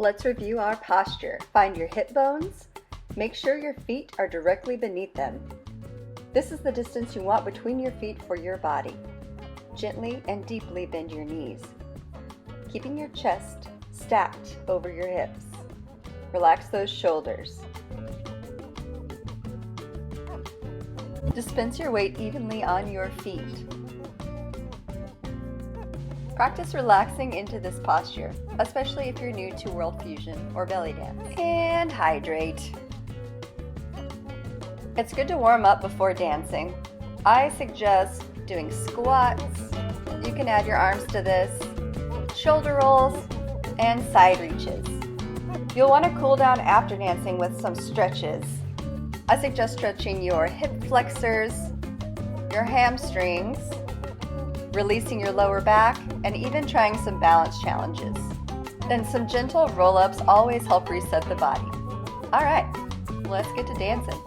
Let's review our posture. Find your hip bones. Make sure your feet are directly beneath them. This is the distance you want between your feet for your body. Gently and deeply bend your knees, keeping your chest stacked over your hips. Relax those shoulders. Dispense your weight evenly on your feet. Practice relaxing into this posture, especially if you're new to World Fusion or belly dance. And hydrate. It's good to warm up before dancing. I suggest doing squats. You can add your arms to this, shoulder rolls, and side reaches. You'll want to cool down after dancing with some stretches. I suggest stretching your hip flexors, your hamstrings, releasing your lower back, and even trying some balance challenges. Then some gentle roll-ups always help reset the body. All right, let's get to dancing.